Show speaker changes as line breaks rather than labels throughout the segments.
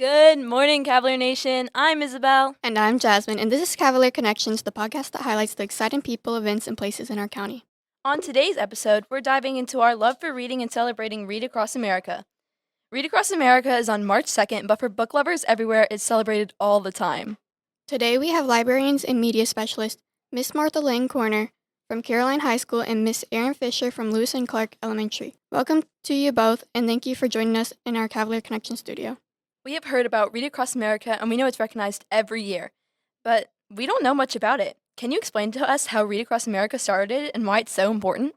Good morning, Cavalier Nation. I'm Isabel.
And I'm Jasmine, and this is Cavalier Connections, the podcast that highlights the exciting people, events, and places in our county.
On today's episode, we're diving into our love for reading and celebrating Read Across America. Read Across America is on March 2nd, but for book lovers everywhere, it's celebrated all the time.
Today we have librarians and media specialists, Miss Martha Lane Corner from Caroline High School and Miss Erin Fisher from Lewis and Clark Elementary. Welcome to you both, and thank you for joining us in our Cavalier Connection studio.
We have heard about Read Across America, and we know it's recognized every year, but we don't know much about it. Can you explain to us how Read Across America started and why it's so important?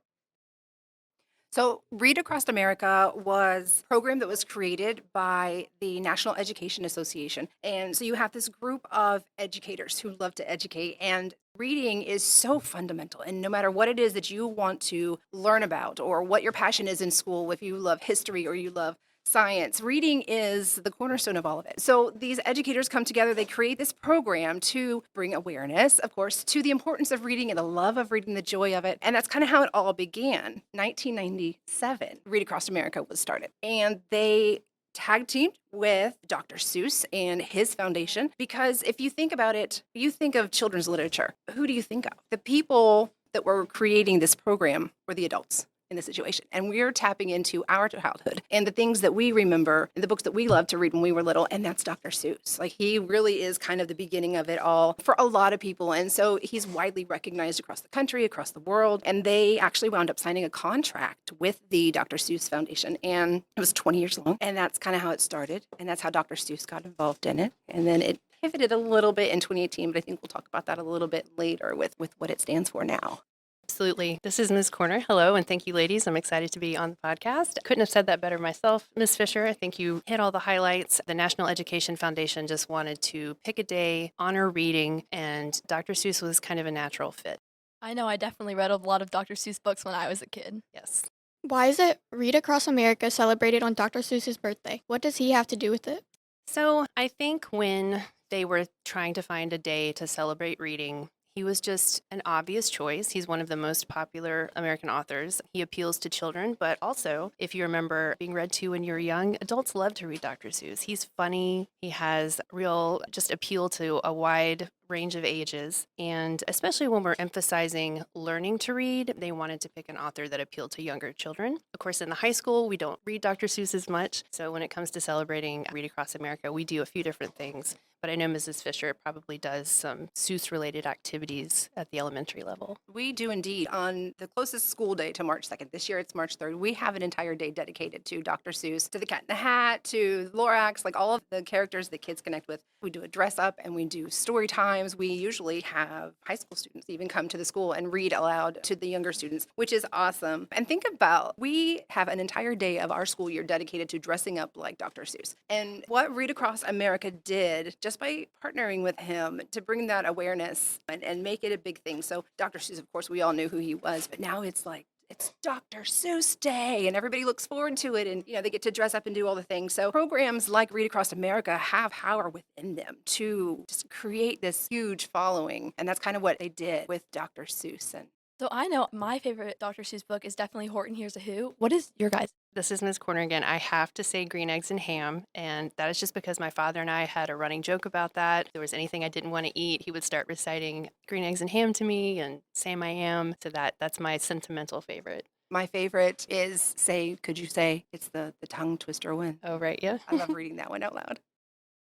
So, Read Across America was a program that was created by the National Education Association. And so you have this group of educators who love to educate, and reading is so fundamental. And no matter what it is that you want to learn about or what your passion is in school, if you love history or you love science, reading is the cornerstone of all of it. So these educators come together, they create this program to bring awareness, of course, to the importance of reading and the love of reading, the joy of it. And that's kind of how it all began. 1997, Read Across America was started. And they tag teamed with Dr. Seuss and his foundation, because if you think about it, you think of children's literature. Who do you think of? The people that were creating this program were the adults in the situation. And we're tapping into our childhood and the things that we remember and the books that we loved to read when we were little. And that's Dr. Seuss. Like, he really is kind of the beginning of it all for a lot of people. And so he's widely recognized across the country, across the world. And they actually wound up signing a contract with the Dr. Seuss Foundation. And it was 20 years long. And that's kind of how it started. And that's how Dr. Seuss got involved in it. And then it pivoted a little bit in 2018, but I think we'll talk about that a little bit later with what it stands for now.
Absolutely. This is Ms. Corner. Hello, and thank you, ladies. I'm excited to be on the podcast. Couldn't have said that better myself. Ms. Fisher, I think you hit all the highlights. The National Education Foundation just wanted to pick a day, honor reading, and Dr. Seuss was kind of a natural fit.
I know I definitely read a lot of Dr. Seuss books when I was a kid.
Yes.
Why is it Read Across America celebrated on Dr. Seuss's birthday? What does he have to do with it?
So I think when they were trying to find a day to celebrate reading, he was just an obvious choice. He's one of the most popular American authors. He appeals to children, but also, if you remember being read to when you were young, adults love to read Dr. Seuss. He's funny. He has real just appeal to a wide range of ages. And especially when we're emphasizing learning to read, they wanted to pick an author that appealed to younger children. Of course, in the high school, we don't read Dr. Seuss as much. So when it comes to celebrating Read Across America, we do a few different things. But I know Mrs. Fisher probably does some Seuss-related activities at the elementary level.
We do indeed. On the closest school day to March 2nd, this year it's March 3rd, we have an entire day dedicated to Dr. Seuss, to the Cat in the Hat, to Lorax, like all of the characters that kids connect with. We do a dress up and we do story times. We usually have high school students even come to the school and read aloud to the younger students, which is awesome. And think about, we have an entire day of our school year dedicated to dressing up like Dr. Seuss. And what Read Across America did, just by partnering with him to bring that awareness and make it a big thing. So Dr. Seuss, of course, we all knew who he was, but now it's like, it's Dr. Seuss Day, and everybody looks forward to it, and they get to dress up and do all the things. So programs like Read Across America have power within them to just create this huge following, and that's kind of what they did with Dr. Seuss. And
So I know my favorite Dr. Seuss book is definitely Horton Hears a Who. What is your guys'
This is Ms. Corner again. I have to say green eggs and ham, and that is just because my father and I had a running joke about that. If there was anything I didn't want to eat, he would start reciting green eggs and ham to me and Sam I Am. So that's my sentimental favorite.
my favorite is Could You Say? It's the tongue twister one.
Oh, right, yeah.
I love reading that one out loud.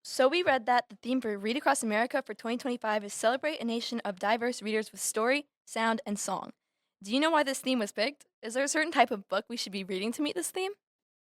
So we read that the theme for Read Across America for 2025 is Celebrate a Nation of Diverse Readers with Story, Sound, and Song. Do you know why this theme was picked? Is there a certain type of book we should be reading to meet this theme?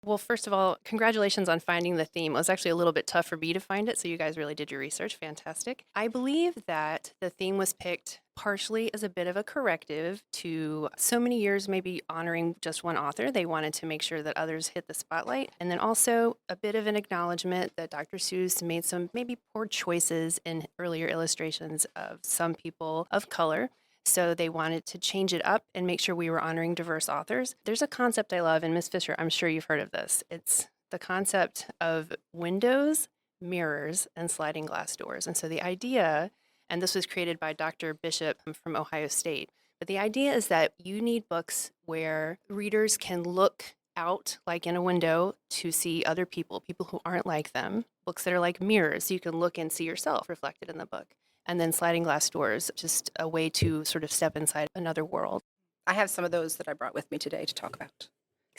Well, first of all, congratulations on finding the theme. It was actually a little bit tough for me to find it, so you guys really did your research. Fantastic. I believe that the theme was picked partially as a bit of a corrective to so many years maybe honoring just one author. They wanted to make sure that others hit the spotlight. And then also a bit of an acknowledgement that Dr. Seuss made some maybe poor choices in earlier illustrations of some people of color. So they wanted to change it up and make sure we were honoring diverse authors. There's a concept I love, and Ms. Fisher, I'm sure you've heard of this. It's the concept of windows, mirrors, and sliding glass doors. And so the idea, and this was created by Dr. Bishop from Ohio State, but the idea is that you need books where readers can look out, like in a window, to see other people, people who aren't like them, books that are like mirrors, so you can look and see yourself reflected in the book. And then sliding glass doors, just a way to sort of step inside another world.
I have some of those that I brought with me today to talk about.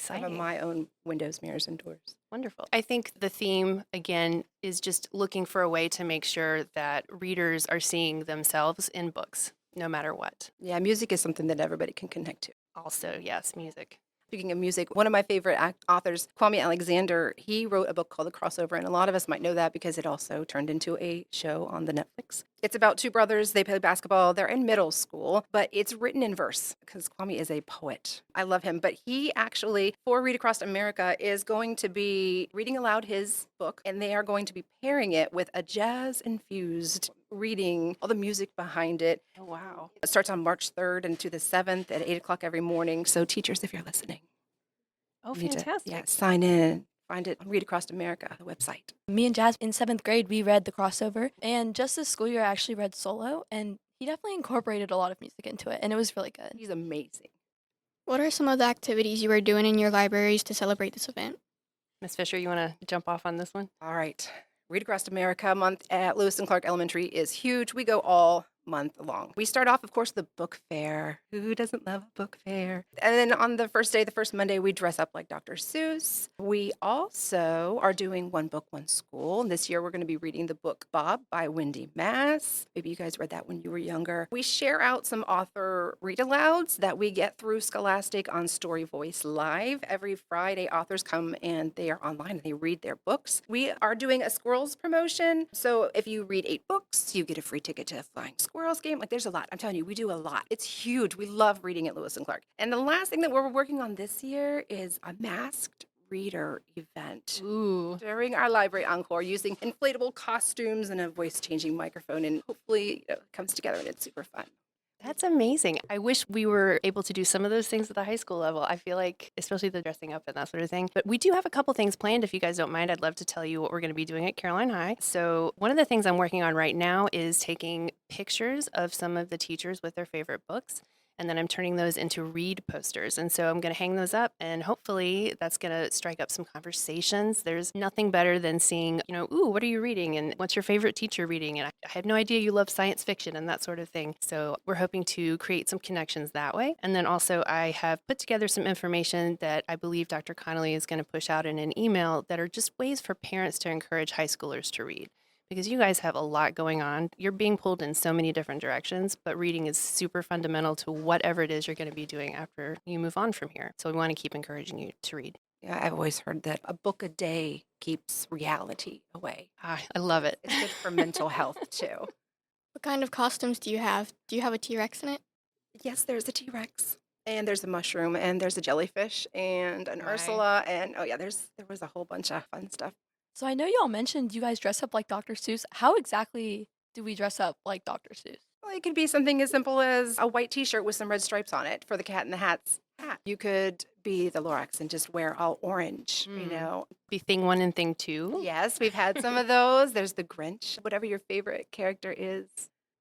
I have
Exciting.
my own windows, mirrors, and doors.
Wonderful. I think the theme, again, is just looking for a way to make sure that readers are seeing themselves in books, no matter what.
Yeah, music is something that everybody can connect to.
Also, yes, music.
Speaking of music, one of my favorite authors, Kwame Alexander, he wrote a book called The Crossover, and a lot of us might know that because it also turned into a show on the Netflix. It's about two brothers. They play basketball. They're in middle school, but it's written in verse because Kwame is a poet. I love him. But he actually, for Read Across America, is going to be reading aloud his book, and they are going to be pairing it with a jazz-infused reading, all the music behind it.
Oh, wow.
It starts on March 3rd and to the 7th at 8 o'clock every morning. So teachers, if you're listening,
Oh,
you need to,
fantastic.
sign in. Find it on Read Across America, the website.
Me and Jazz in 7th grade, we read The Crossover. And just this school year, I actually read Solo. And he definitely incorporated a lot of music into it. And it was really good.
He's amazing.
What are some of the activities you are doing in your libraries to celebrate this event?
Ms. Fisher, you want to jump off on this one?
All right. Read Across America month at Lewis and Clark Elementary is huge. We go all month long. We start off, of course, the book fair. Who doesn't love a book fair? And then on the first day, the first Monday, we dress up like Dr. Seuss. We also are doing One Book, One School. And this year, we're going to be reading the book Bob by Wendy Mass. Maybe you guys read that when you were younger. We share out some author read-alouds that we get through Scholastic on Story Voice Live. Every Friday, authors come and they are online and they read their books. We are doing a squirrels promotion. So if you read 8 books, you get a free ticket to a Flying Squirrels game. Like, there's a lot. I'm telling you, we do a lot. It's huge. We love reading at Lewis and Clark. And the last thing that we're working on this year is a masked reader event
Ooh.
during our library encore using inflatable costumes and a voice-changing microphone. And hopefully it comes together and it's super fun.
That's amazing. I wish we were able to do some of those things at the high school level. I feel like, especially the dressing up and that sort of thing. But we do have a couple things planned. If you guys don't mind, I'd love to tell you what we're going to be doing at Caroline High. So one of the things I'm working on right now is taking pictures of some of the teachers with their favorite books. And then I'm turning those into read posters. And so I'm going to hang those up, and hopefully that's going to strike up some conversations. There's nothing better than seeing, ooh, what are you reading? And what's your favorite teacher reading? And I had no idea you love science fiction and that sort of thing. So we're hoping to create some connections that way. And then also I have put together some information that I believe Dr. Connolly is going to push out in an email that are just ways for parents to encourage high schoolers to read. Because you guys have a lot going on. You're being pulled in so many different directions, but reading is super fundamental to whatever it is you're going to be doing after you move on from here. So we want to keep encouraging you to read.
Yeah, I've always heard that a book a day keeps reality away.
I love it.
It's good for mental health too.
What kind of costumes do you have? Do you have a T-Rex in it?
Yes, there's a T-Rex. And there's a mushroom, and there's a jellyfish, and an
Right.
Ursula, and there was a whole bunch of fun stuff.
So I know y'all mentioned you guys dress up like Dr. Seuss. How exactly do we dress up like Dr. Seuss?
Well, it could be something as simple as a white T-shirt with some red stripes on it for the Cat in the Hat's hat. You could be the Lorax and just wear all orange,
Be thing 1 and thing 2.
Yes, we've had some of those. There's the Grinch, whatever your favorite character is.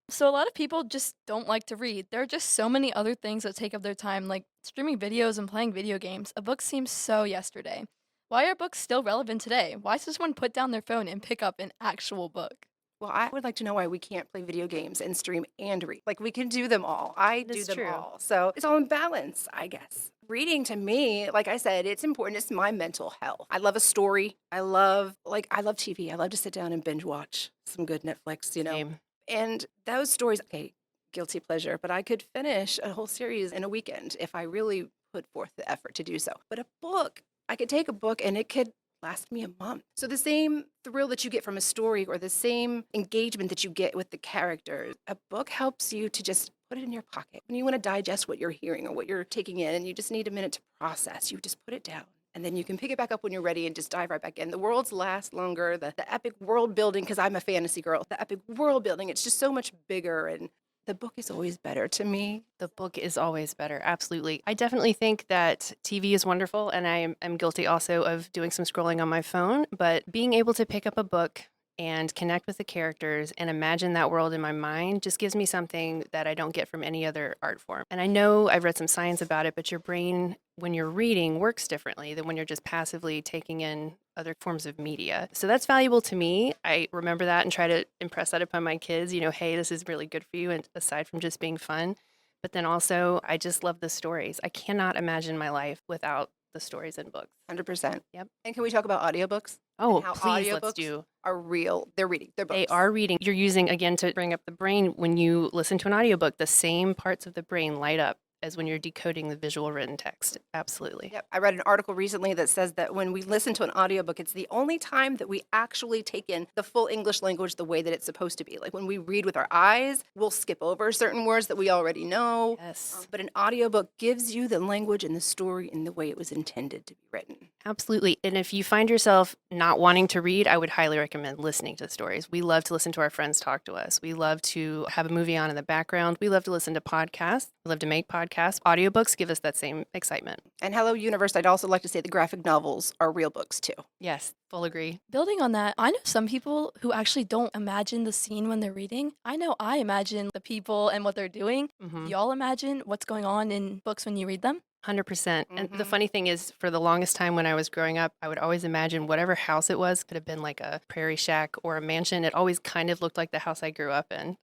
So a lot of people just don't like to read. There are just so many other things that take up their time, like streaming videos and playing video games. A book seems so yesterday. Why are books still relevant today? Why does someone put down their phone and pick up an actual book?
Well, I would like to know why we can't play video games and stream and read. Like, we can do them all. I
That
do
is
them
true.
all. So it's all in balance, I guess. Reading to me, like I said, it's important. It's my mental health. I love a story. I love TV. I love to sit down and binge watch some good Netflix,
Same.
And those stories, okay, guilty pleasure, but I could finish a whole series in a weekend if I really put forth the effort to do so. But a book, I could take a book and it could last me a month. So the same thrill that you get from a story or the same engagement that you get with the characters, a book helps you to just put it in your pocket. When you want to digest what you're hearing or what you're taking in and you just need a minute to process, you just put it down. And then you can pick it back up when you're ready and just dive right back in. The worlds last longer, the epic world building, because I'm a fantasy girl, the epic world building, it's just so much bigger, and the book is always better to me.
The book is always better. Absolutely. I definitely think that TV is wonderful, and I am guilty also of doing some scrolling on my phone, but being able to pick up a book and connect with the characters and imagine that world in my mind just gives me something that I don't get from any other art form. And I know I've read some science about it, but your brain, when you're reading, works differently than when you're just passively taking in other forms of media. So that's valuable to me. I remember that and try to impress that upon my kids, hey, this is really good for you, and aside from just being fun. But then also, I just love the stories. I cannot imagine my life without the stories and books.
100%.
Yep.
And can we talk about audiobooks?
Oh,
And how
please, let's
audiobooks
do.
are real. They're reading. They're books.
They are reading. You're using, again, to bring up the brain, when you listen to an audiobook, the same parts of the brain light up as when you're decoding the visual written text. Absolutely.
Yep. I read an article recently that says that when we listen to an audiobook, it's the only time that we actually take in the full English language the way that it's supposed to be. Like when we read with our eyes, we'll skip over certain words that we already know.
Yes.
But an audiobook gives you the language and the story in the way it was intended to be written.
Absolutely. And if you find yourself not wanting to read, I would highly recommend listening to stories. We love to listen to our friends talk to us. We love to have a movie on in the background. We love to listen to podcasts. We love to make podcasts. Audiobooks give us that same excitement.
And Hello Universe, I'd also like to say the graphic novels are real books too.
Yes, full agree.
Building on that, I know some people who actually don't imagine the scene when they're reading. I know I imagine the people and what they're doing.
Mhm.
Y'all imagine what's going on in books when you read them?
100%. And the
Mhm.
funny thing is, for the longest time when I was growing up, I would always imagine whatever house it was, could have been like a prairie shack or a mansion. It always kind of looked like the house I grew up in.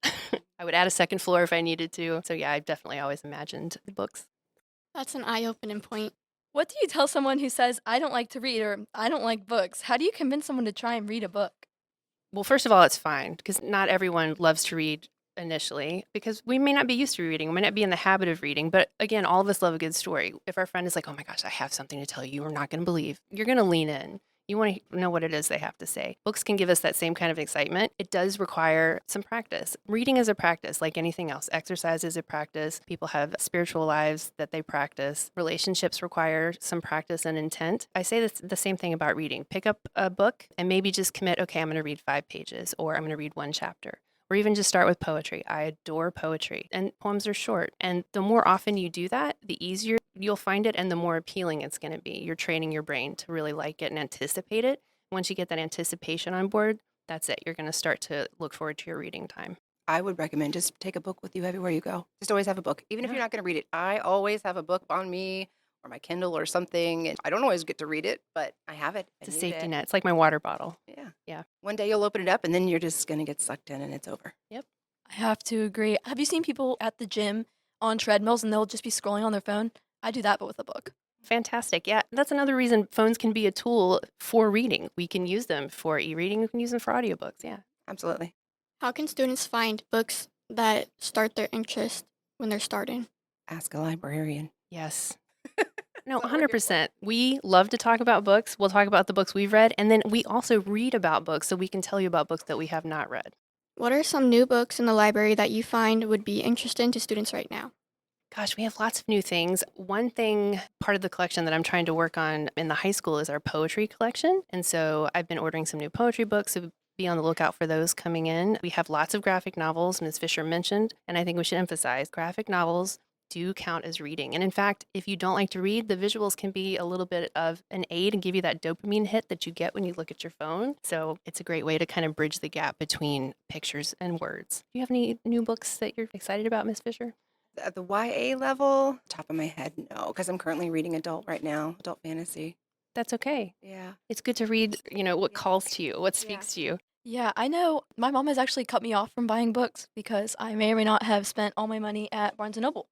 I would add a second floor if I needed to. So, yeah, I've definitely always imagined the books.
That's an eye-opening point.
What do you tell someone who says, I don't like to read or I don't like books? How do you convince someone to try and read a book?
Well, first of all, it's fine because not everyone loves to read initially because we may not be used to reading. We may not be in the habit of reading. But again, all of us love a good story. If our friend is like, oh my gosh, I have something to tell you, you're not going to believe, you're going to lean in. You want to know what it is they have to say. Books can give us that same kind of excitement. It does require some practice. Reading is a practice like anything else. Exercise is a practice. People have spiritual lives that they practice. Relationships require some practice and intent. I say this, the same thing about reading. Pick up a book and maybe just commit, okay, I'm going to read 5 pages or I'm going to read 1 chapter. Or even just start with poetry. I adore poetry, and poems are short. And the more often you do that, the easier you'll find it and the more appealing it's going to be. You're training your brain to really like it and anticipate it. Once you get that anticipation on board, that's it. You're going to start to look forward to your reading time.
I would recommend just take a book with you everywhere you go. Just always have a book. Even if you're not going to read it, I always have a book on me or my Kindle or something. And I don't always get to read it, but I have it. I
It's a
need
safety
it.
net. It's like my water bottle.
Yeah.
Yeah.
One day you'll open it up and then you're just going to get sucked in and it's over.
Yep.
I have to agree. Have you seen people at the gym on treadmills and they'll just be scrolling on their phone? I do that, but with a book.
Fantastic. Yeah. That's another reason phones can be a tool for reading. We can use them for e-reading. We can use them for audiobooks. Yeah.
Absolutely.
How can students find books that start their interest when they're starting?
Ask a librarian.
Yes. No,
That's what we're here for.
100%. We love to talk about books. We'll talk about the books we've read, and then we also read about books so we can tell you about books that we have not read.
What are some new books in the library that you find would be interesting to students right now?
Gosh, we have lots of new things. One thing, part of the collection that I'm trying to work on in the high school is our poetry collection. And so I've been ordering some new poetry books, so be on the lookout for those coming in. We have lots of graphic novels, Ms. Fisher mentioned, and I think we should emphasize graphic novels do count as reading. And in fact, if you don't like to read, the visuals can be a little bit of an aid and give you that dopamine hit that you get when you look at your phone. So it's a great way to kind of bridge the gap between pictures and words. Do you have any new books that you're excited about, Ms. Fisher?
At the YA level, top of my head, no, because I'm currently reading adult right now, adult fantasy.
That's okay.
Yeah.
It's good to read, what
Yeah.
calls to you, what
Yeah.
speaks to you.
Yeah, I know my mom has actually cut me off from buying books because I may or may not have spent all my money at Barnes & Noble.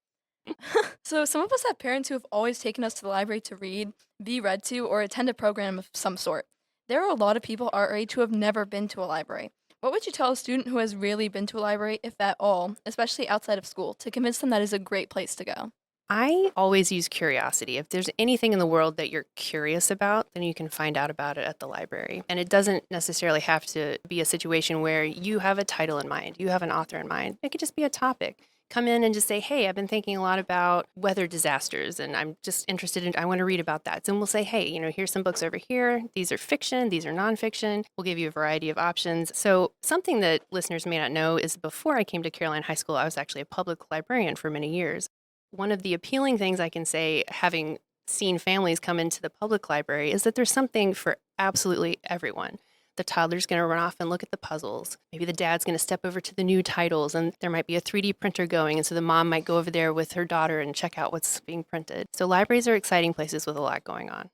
So some of us have parents who have always taken us to the library to read, be read to, or attend a program of some sort. There are a lot of people our age who have never been to a library. What would you tell a student who has really been to a library, if at all, especially outside of school, to convince them that is a great place to go?
I always use curiosity. If there's anything in the world that you're curious about, then you can find out about it at the library. And it doesn't necessarily have to be a situation where you have a title in mind, you have an author in mind. It could just be a topic. Come in and just say, hey, I've been thinking a lot about weather disasters and I'm just interested in, I want to read about that. So we'll say, hey, here's some books over here. These are fiction, these are nonfiction. We'll give you a variety of options. So something that listeners may not know is before I came to Caroline High School, I was actually a public librarian for many years. One of the appealing things I can say, having seen families come into the public library, is that there's something for absolutely everyone. The toddler's going to run off and look at the puzzles. Maybe the dad's going to step over to the new titles, and there might be a 3D printer going. And so the mom might go over there with her daughter and check out what's being printed. So libraries are exciting places with a lot going on.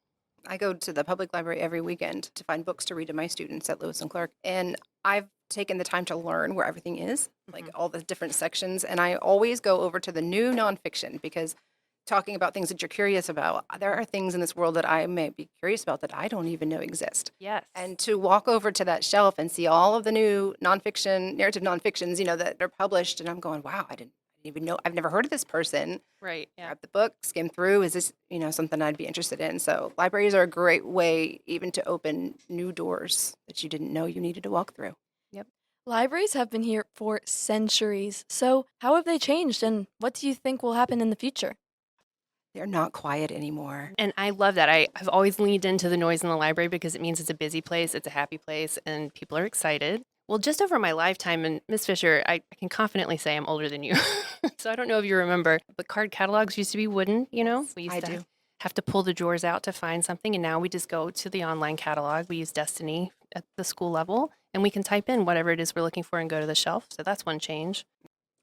I go to the public library every weekend to find books to read to my students at Lewis and Clark. And I've taken the time to learn where everything is, like all the different sections. And I always go over to the new nonfiction because talking about things that you're curious about, there are things in this world that I may be curious about that I don't even know exist.
Yes.
And to walk over to that shelf and see all of the new nonfiction, narrative nonfictions, that are published, and I'm going, wow, I didn't even know, I've never heard of this person.
Right. Yeah.
Grab the book, skim through. Is this, something I'd be interested in? So libraries are a great way even to open new doors that you didn't know you needed to walk through.
Libraries have been here for centuries. So, how have they changed and what do you think will happen in the future?
They're not quiet anymore.
And I love that. I've always leaned into the noise in the library because it means it's a busy place, it's a happy place, and people are excited. Well, just over my lifetime, and Miss Fisher, I can confidently say I'm older than you. So I don't know if you remember, but card catalogs used to be wooden, We used
I
to
do.
have to pull the drawers out to find something, and now we just go to the online catalog. We use Destiny at the school level, and we can type in whatever it is we're looking for and go to the shelf. So that's one change.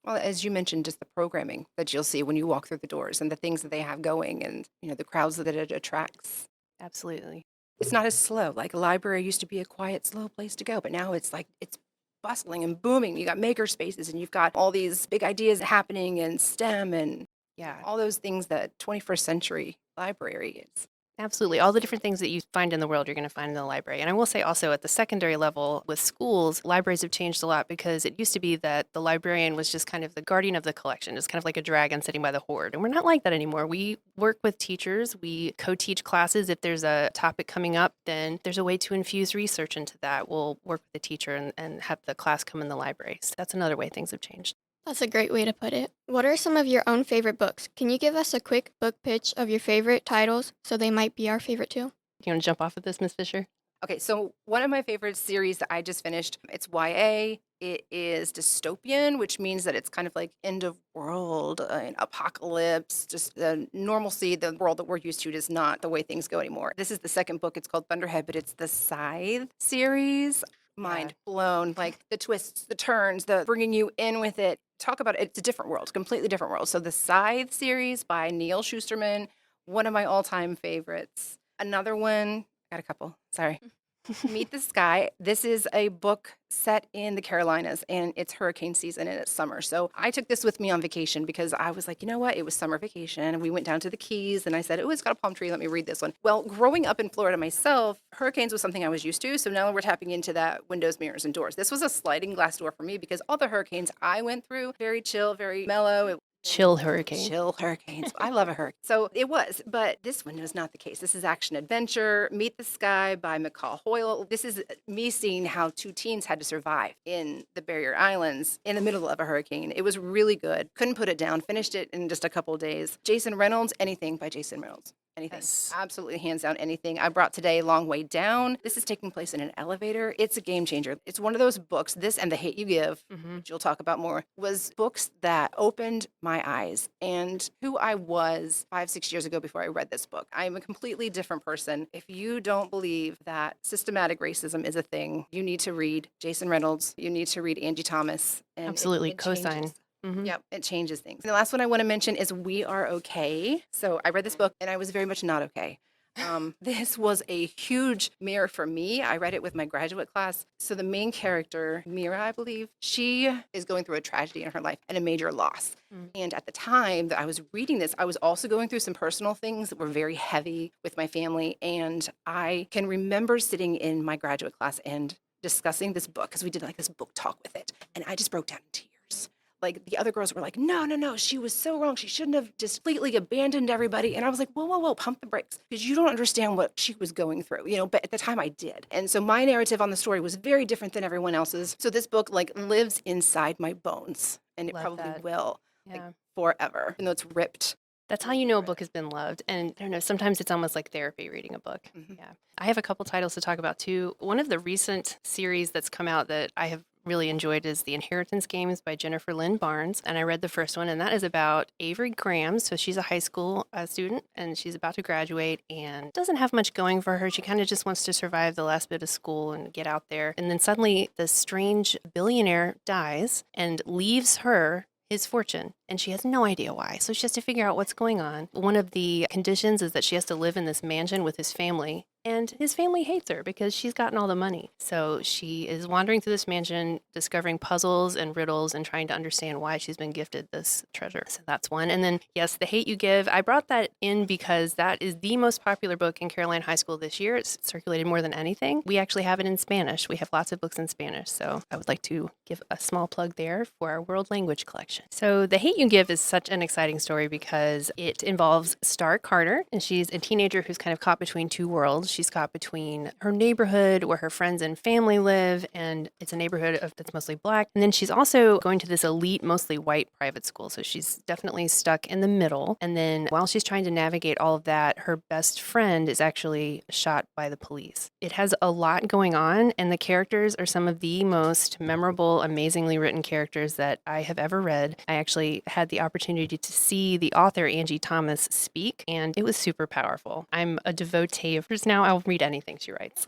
Well, as you mentioned, just the programming that you'll see when you walk through the doors and the things that they have going and, the crowds that it attracts.
Absolutely.
It's not as slow. Like a library used to be a quiet, slow place to go, but now it's like it's bustling and booming. You got maker spaces and you've got all these big ideas happening in STEM and
Yeah.
all those things that 21st century library is.
Absolutely. All the different things that you find in the world, you're going to find in the library. And I will say also at the secondary level with schools, libraries have changed a lot because it used to be that the librarian was just kind of the guardian of the collection. It's kind of like a dragon sitting by the hoard. And we're not like that anymore. We work with teachers. We co-teach classes. If there's a topic coming up, then there's a way to infuse research into that. We'll work with the teacher and have the class come in the library. So that's another way things have changed.
That's a great way to put it. What are some of your own favorite books? Can you give us a quick book pitch of your favorite titles so they might be our favorite too?
You want to jump off of this, Miss Fisher?
Okay, so one of my favorite series that I just finished, it's YA. It is dystopian, which means that it's kind of like end of world, and apocalypse, just the normalcy, the world that we're used to is not the way things go anymore. This is the second book. It's called Thunderhead, but it's the Scythe series. Mind blown, like the twists, the turns, the bringing you in with it. Talk about it. It's a different world, completely different world. So the Scythe series by Neil Schusterman, one of my all-time favorites. Another one, I got a couple, sorry. Meet the Sky. This is a book set in the Carolinas and it's hurricane season and it's summer. So I took this with me on vacation because I was like, you know what? It was summer vacation and we went down to the Keys and I said, oh, it's got a palm tree. Let me read this one. Well, growing up in Florida myself, hurricanes was something I was used to. So now we're tapping into that windows, mirrors, and doors. This was a sliding glass door for me because all the hurricanes I went through, very chill, very mellow.
Chill hurricane.
Chill hurricanes. I love a hurricane. So it was, but this one was not the case. This is action adventure. Meet the Sky by McCall Hoyle. This is me seeing how two teens had to survive in the Barrier Islands in the middle of a hurricane. It was really good. Couldn't put it down. Finished it in just a couple of days. Jason Reynolds, anything by Jason Reynolds. Anything.
Yes.
Absolutely hands down anything. I brought today Long Way Down. This is taking place in an elevator. It's a game changer. It's one of those books, this and The Hate You Give, which you'll talk about more, was books that opened my eyes and who I was 5-6 years ago before I read this book. I'm a completely different person. If you don't believe that systematic racism is a thing, you need to read Jason Reynolds. You need to read Angie Thomas. And
Absolutely.
it
Cosign.
changes. Yep, it changes things. And the last one I want to mention is We Are Okay. So I read this book and I was very much not okay. This was a huge mirror for me. I read it with my graduate class. So the main character, Mira, I believe, she is going through a tragedy in her life and a major loss. And at the time that I was reading this, I was also going through some personal things that were very heavy with my family. And I can remember sitting in my graduate class and discussing this book because we did like this book talk with it. And I just broke down in tears. Like the other girls were like, no, she was so wrong. She shouldn't have just completely abandoned everybody. And I was like, whoa, pump the brakes. Because you don't understand what she was going through, but at the time I did. And so my narrative on the story was very different than everyone else's. So this book like lives inside my bones and it
Love
probably
that.
will
Yeah.
like, forever, even though it's ripped.
That's how you know a book has been loved. And I don't know, sometimes it's almost like therapy reading a book. Yeah. I have a couple titles to talk about too. One of the recent series that's come out that I have really enjoyed is The Inheritance Games by Jennifer Lynn Barnes. And I read the first one, and that is about Avery Graham. So she's a high school student, and she's about to graduate and doesn't have much going for her. She kind of just wants to survive the last bit of school and get out there. And then suddenly, this strange billionaire dies and leaves her his fortune, and she has no idea why. So she has to figure out what's going on. One of the conditions is that she has to live in this mansion with his family, and his family hates her because she's gotten all the money. So she is wandering through this mansion, discovering puzzles and riddles and trying to understand why she's been gifted this treasure. So that's one. And then, yes, The Hate You Give. I brought that in because that is the most popular book in Caroline High School this year. It's circulated more than anything. We actually have it in Spanish. We have lots of books in Spanish. So I would like to give a small plug there for our world language collection. So The Hate You Give is such an exciting story because it involves Star Carter, and she's a teenager who's kind of caught between two worlds. She's caught between her neighborhood where her friends and family live, and it's a neighborhood that's mostly Black. And then she's also going to this elite, mostly white private school. So she's definitely stuck in the middle. And then while she's trying to navigate all of that, her best friend is actually shot by the police. It has a lot going on, and the characters are some of the most memorable, amazingly written characters that I have ever read. I actually had the opportunity to see the author, Angie Thomas, speak, and it was super powerful. I'm a devotee of hers now. I'll read anything she writes.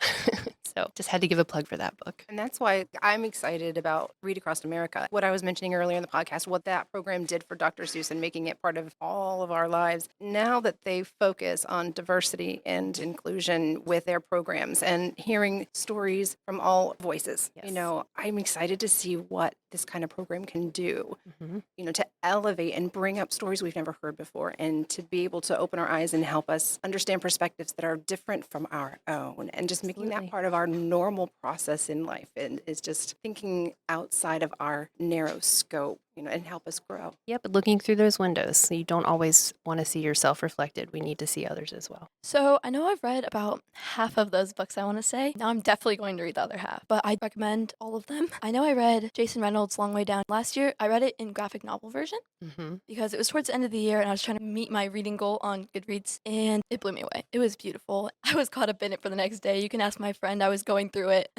So just had to give a plug for that book.
And that's why I'm excited about Read Across America. What I was mentioning earlier in the podcast, what that program did for Dr. Seuss and making it part of all of our lives. Now that they focus on diversity and inclusion with their programs and hearing stories from all voices,
Yes.
you know, I'm excited to see what this kind of program can do,
Mhm.
you know, to elevate and bring up stories we've never heard before and to be able to open our eyes and help us understand perspectives that are different from our own and just making
Absolutely.
that part of our normal process in life and is just thinking outside of our narrow scope, you know, and help us grow.
Yep, looking through those windows. So you don't always want to see yourself reflected. We need to see others as well.
So I know I've read about half of those books, I want to say. Now I'm definitely going to read the other half, but I recommend all of them. I know I read Jason Reynolds' Long Way Down last year. I read it in graphic novel version
Mm-hmm.
because it was towards the end of the year and I was trying to meet my reading goal on Goodreads and it blew me away. It was beautiful. I was caught up in it for the next day. You can ask my friend. I was going through it.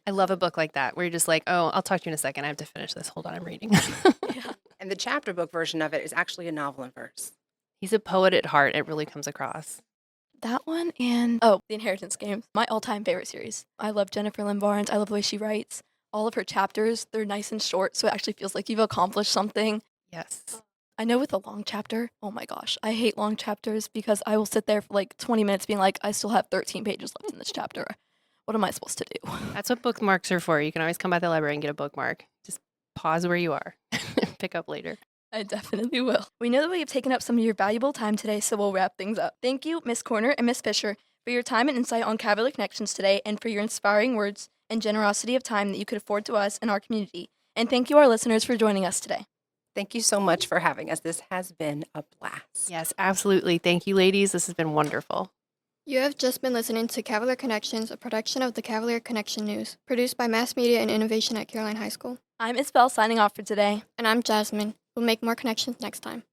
I love a book like that where you're just like, oh, I'll talk to you in a second. I have to finish this. Hold on, I'm reading.
Yeah.
And the chapter book version of it is actually a novel in verse.
He's a poet at heart. It really comes across.
That one and The Inheritance Games, my all-time favorite series. I love Jennifer Lynn Barnes. I love the way she writes. All of her chapters, they're nice and short, so it actually feels like you've accomplished something.
Yes.
I know with a long chapter, oh my gosh, I hate long chapters because I will sit there for like 20 minutes being like, I still have 13 pages left in this chapter. What am I supposed to do?
That's what bookmarks are for. You can always come by the library and get a bookmark. Just pause where you are and pick up later.
I definitely will. We know that we have taken up some of your valuable time today, so we'll wrap things up. Thank you, Miss Corner and Miss Fisher, for your time and insight on Cavalier Connections today and for your inspiring words and generosity of time that you could afford to us and our community. And thank you, our listeners, for joining us today.
Thank you so much for having us. This has been a blast.
Yes, absolutely. Thank you, ladies. This has been wonderful.
You have just been listening to Cavalier Connections, a production of the Cavalier Connection News, produced by Mass Media and Innovation at Caroline High School.
I'm Isabel signing off for today.
And I'm Jasmine. We'll make more connections next time.